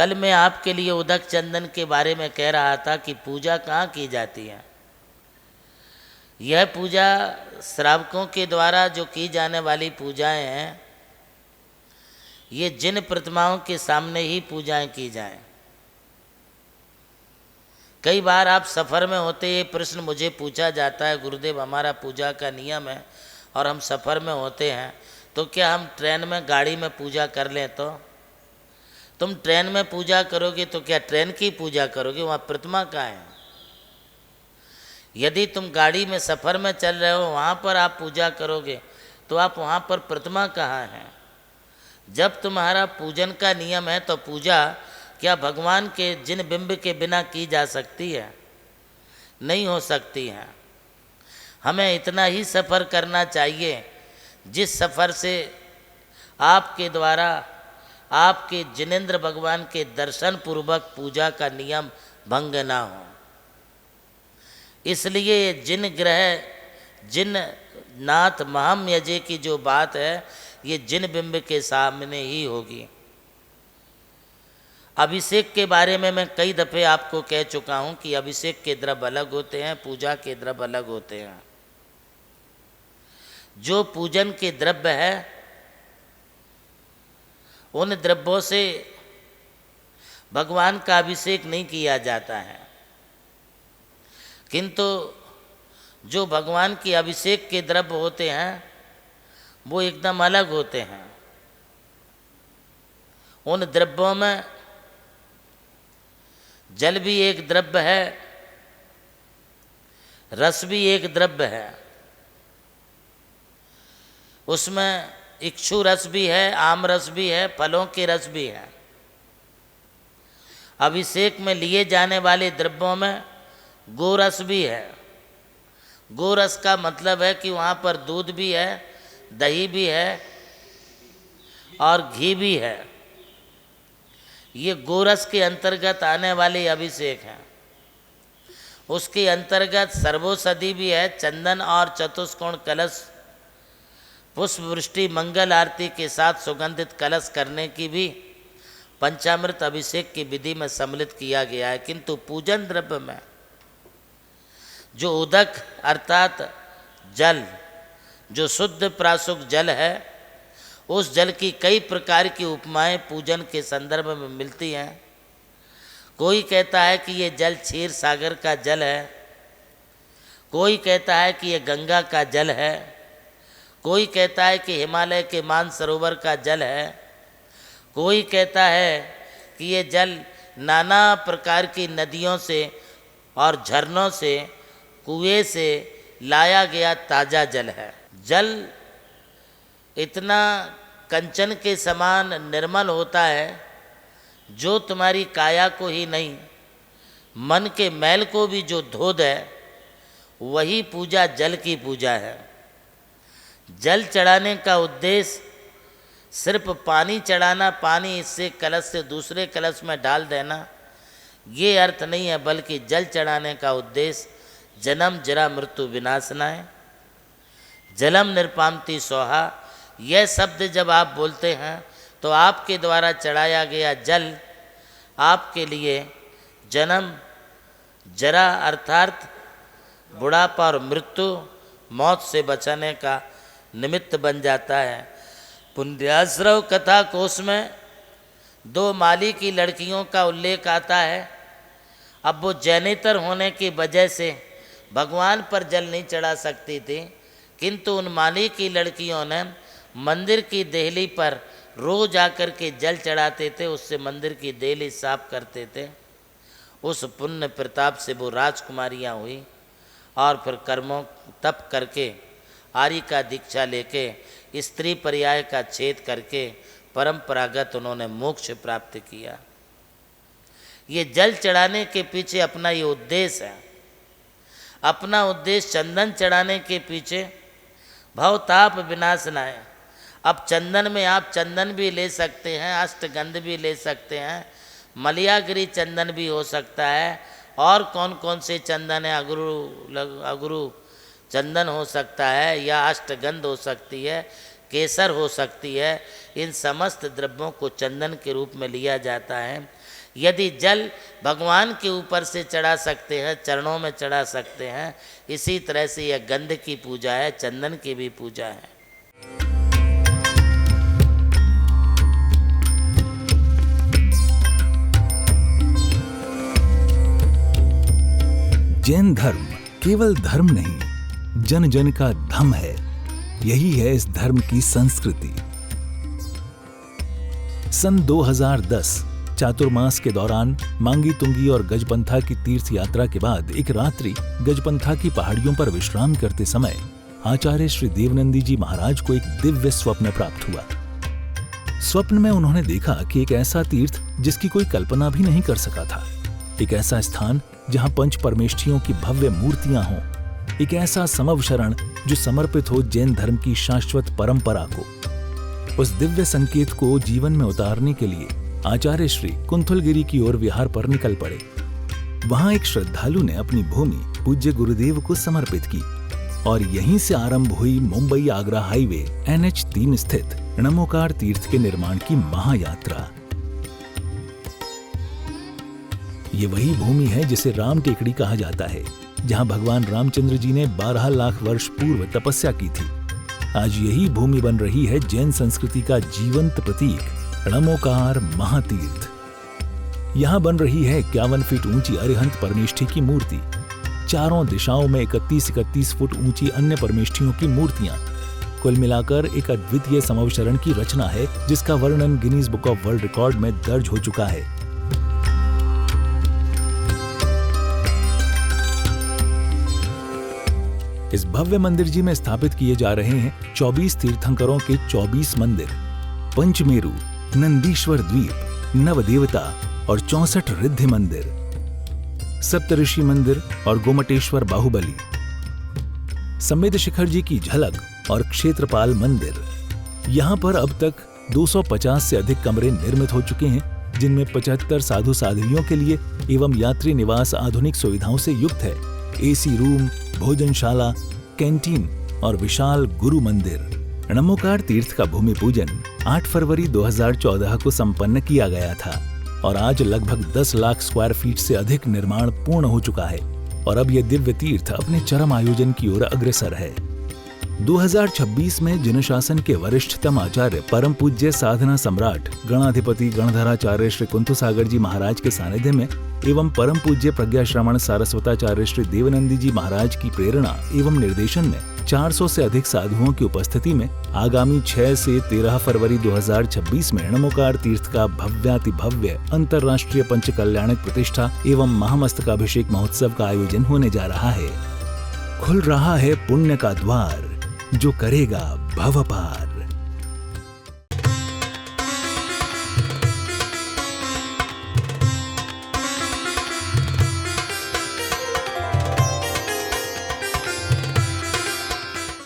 कल मैं आपके लिए उदक चंदन के बारे में कह रहा था कि पूजा कहाँ की जाती है। यह पूजा श्रावकों के द्वारा जो की जाने वाली पूजाएं हैं, ये जिन प्रतिमाओं के सामने ही पूजाएं की जाएं। कई बार आप सफ़र में होते ये प्रश्न मुझे पूछा जाता है, गुरुदेव हमारा पूजा का नियम है और हम सफ़र में होते हैं, तो क्या हम ट्रेन में गाड़ी में पूजा कर लें? तो तुम ट्रेन में पूजा करोगे तो क्या ट्रेन की पूजा करोगे? वहाँ प्रतिमा कहाँ है? यदि तुम गाड़ी में सफ़र में चल रहे हो, वहाँ पर आप पूजा करोगे तो आप वहाँ पर प्रतिमा कहाँ है? जब तुम्हारा पूजन का नियम है तो पूजा क्या भगवान के जिन बिंब के बिना की जा सकती है? नहीं हो सकती है। हमें इतना ही सफ़र करना चाहिए जिस सफ़र से आपके द्वारा आपके जिनेंद्र भगवान के दर्शन पूर्वक पूजा का नियम भंग ना हो। इसलिए जिन ग्रह जिन नाथ महम यजे की जो बात है, ये जिन बिंब के सामने ही होगी। अभिषेक के बारे में मैं कई दफ़े आपको कह चुका हूँ कि अभिषेक के द्रव्य अलग होते हैं, पूजा के द्रव्य अलग होते हैं। जो पूजन के द्रव्य है, उन द्रव्यों से भगवान का अभिषेक नहीं किया जाता है, किंतु जो भगवान के अभिषेक के द्रव्य होते हैं वो एकदम अलग होते हैं। उन द्रव्यों में जल भी एक द्रव्य है, रस भी एक द्रव्य है, उसमें इक्षु रस भी है, आम रस भी है, फलों के रस भी है। अभिषेक में लिए जाने वाले द्रव्यों में गोरस भी है। गोरस का मतलब है कि वहाँ पर दूध भी है, दही भी है और घी भी है। ये गोरस के अंतर्गत आने वाले अभिषेक हैं। उसके अंतर्गत सर्वोषधि भी है, चंदन और चतुष्कोण कलश पुष्प वृष्टि मंगल आरती के साथ सुगंधित कलश करने की भी पंचामृत अभिषेक की विधि में सम्मिलित किया गया है। किंतु पूजन द्रव्य में जो उदक अर्थात जल, जो शुद्ध प्राशुक जल है, उस जल की कई प्रकार की उपमाएं पूजन के संदर्भ में मिलती हैं। कोई कहता है कि ये जल क्षीर सागर का जल है, कोई कहता है कि ये गंगा का जल है, कोई कहता है कि हिमालय के मानसरोवर का जल है, कोई कहता है कि ये जल नाना प्रकार की नदियों से और झरनों से, कुएं से लाया गया ताज़ा जल है। जल इतना कंचन के समान निर्मल होता है जो तुम्हारी काया को ही नहीं, मन के मैल को भी जो धो दे, वही पूजा जल की पूजा है। जल चढ़ाने का उद्देश्य सिर्फ पानी चढ़ाना, पानी इससे कलश से दूसरे कलश में डाल देना, ये अर्थ नहीं है, बल्कि जल चढ़ाने का उद्देश्य जन्म जरा मृत्यु विनाशनाय, जलम निर्पामति सोहा। यह शब्द जब आप बोलते हैं तो आपके द्वारा चढ़ाया गया जल आपके लिए जन्म जरा अर्थात बुढ़ापा और मृत्यु मौत से बचाने का निमित्त बन जाता है। पुण्याश्रव कथा कोश में 2 माली की लड़कियों का उल्लेख आता है। अब वो जैनेतर होने की वजह से भगवान पर जल नहीं चढ़ा सकती थी, किंतु उन माली की लड़कियों ने मंदिर की देहली पर रोज आकर के जल चढ़ाते थे, उससे मंदिर की देहली साफ करते थे। उस पुण्य प्रताप से वो राजकुमारियाँ हुई और फिर कर्मों तप करके आर्य का दीक्षा लेके स्त्री पर्याय का छेद करके परंपरागत उन्होंने मोक्ष प्राप्त किया। ये जल चढ़ाने के पीछे अपना ये उद्देश्य है। अपना उद्देश्य चंदन चढ़ाने के पीछे भवताप विनाशनाय। अब चंदन में आप चंदन भी ले सकते हैं, अष्टगंध भी ले सकते हैं, मलयागिरी चंदन भी हो सकता है, और कौन कौन से चंदन है, अगरू चंदन हो सकता है, या अष्टगंध हो सकती है, केसर हो सकती है। इन समस्त द्रव्यों को चंदन के रूप में लिया जाता है। यदि जल भगवान के ऊपर से चढ़ा सकते हैं, चरणों में चढ़ा सकते हैं, इसी तरह से यह गंध की पूजा है, चंदन की भी पूजा है। जैन धर्म केवल धर्म नहीं, जन जन का धम है। यही है इस धर्म की संस्कृति। सन 2010 चातुर्मास के दौरान मांगी तुंगी और गजपंथा की तीर्थ यात्रा के बाद एक रात्रि गजपंथा की पहाड़ियों पर विश्राम करते समय आचार्य श्री देवनंदी जी महाराज को एक दिव्य स्वप्न प्राप्त हुआ। स्वप्न में उन्होंने देखा कि एक ऐसा तीर्थ जिसकी कोई कल्पना भी नहीं कर सका था, एक ऐसा स्थान जहां पंच परमेष्ठियों की भव्य मूर्तियां हों, एक ऐसा समव शरण जो समर्पित हो जैन धर्म की शाश्वत परंपरा को। उस दिव्य संकेत को जीवन में उतारने के लिए आचार्य श्री कुंथलगिरी की ओर विहार पर निकल पड़े। वहां एक श्रद्धालु ने अपनी भूमि पूज्य गुरुदेव को समर्पित की और यहीं से आरंभ हुई मुंबई आगरा हाईवे NH3 स्थित णमोकार तीर्थ के निर्माण की महायात्रा। ये वही भूमि है जिसे राम टेकड़ी कहा जाता है, जहां भगवान रामचंद्र जी ने 12 लाख वर्ष पूर्व तपस्या की थी। आज यही भूमि बन रही है जैन संस्कृति का जीवंत प्रतीक णमोकार महातीर्थ। यहां बन रही है 51 फीट ऊंची अरिहंत परमेष्ठी की मूर्ति, चारों दिशाओं में 31-31 फुट ऊंची अन्य परमेष्ठियों की मूर्तियां। कुल मिलाकर एक अद्वितीय समवशरण की रचना है जिसका वर्णन Guinness book of world record में दर्ज हो चुका है। इस भव्य मंदिर जी में स्थापित किए जा रहे हैं 24 तीर्थंकरों के 24 मंदिर, पंचमेरु, नंदीश्वर द्वीप, नवदेवता और 64 रिद्धि मंदिर, सप्तऋषि मंदिर और गोमटेश्वर बाहुबली, संवेद शिखर जी की झलक और क्षेत्रपाल मंदिर। यहाँ पर अब तक 250 से अधिक कमरे निर्मित हो चुके हैं, जिनमें 75 साधु साध्वियों के लिए एवं यात्री निवास आधुनिक सुविधाओं से युक्त है। AC रूम, भोजनशाला, कैंटीन और विशाल गुरु मंदिर। णमोकार तीर्थ का भूमि पूजन 8 फरवरी 2014 को संपन्न किया गया था और आज लगभग 10 लाख स्क्वायर फीट से अधिक निर्माण पूर्ण हो चुका है और अब यह दिव्य तीर्थ अपने चरम आयोजन की ओर अग्रसर है। 2026 में जिन शासन के वरिष्ठतम आचार्य परम पूज्य साधना सम्राट गणाधिपति गणधराचार्य श्री कुंथु सागर जी महाराज के सानिध्य में एवं परम पूज्य प्रज्ञा श्रवण सारस्वताचार्य श्री देवनंदी जी महाराज की प्रेरणा एवं निर्देशन में 400 से अधिक साधुओं की उपस्थिति में आगामी 6 से 13 फरवरी 2026 में णमोकार तीर्थ का भव्याति भव्य अंतर्राष्ट्रीय पंचकल्याणक प्रतिष्ठा एवं महामस्तकाभिषेक महोत्सव का आयोजन होने जा रहा है। खुल रहा है पुण्य का द्वार, जो करेगा भव पार।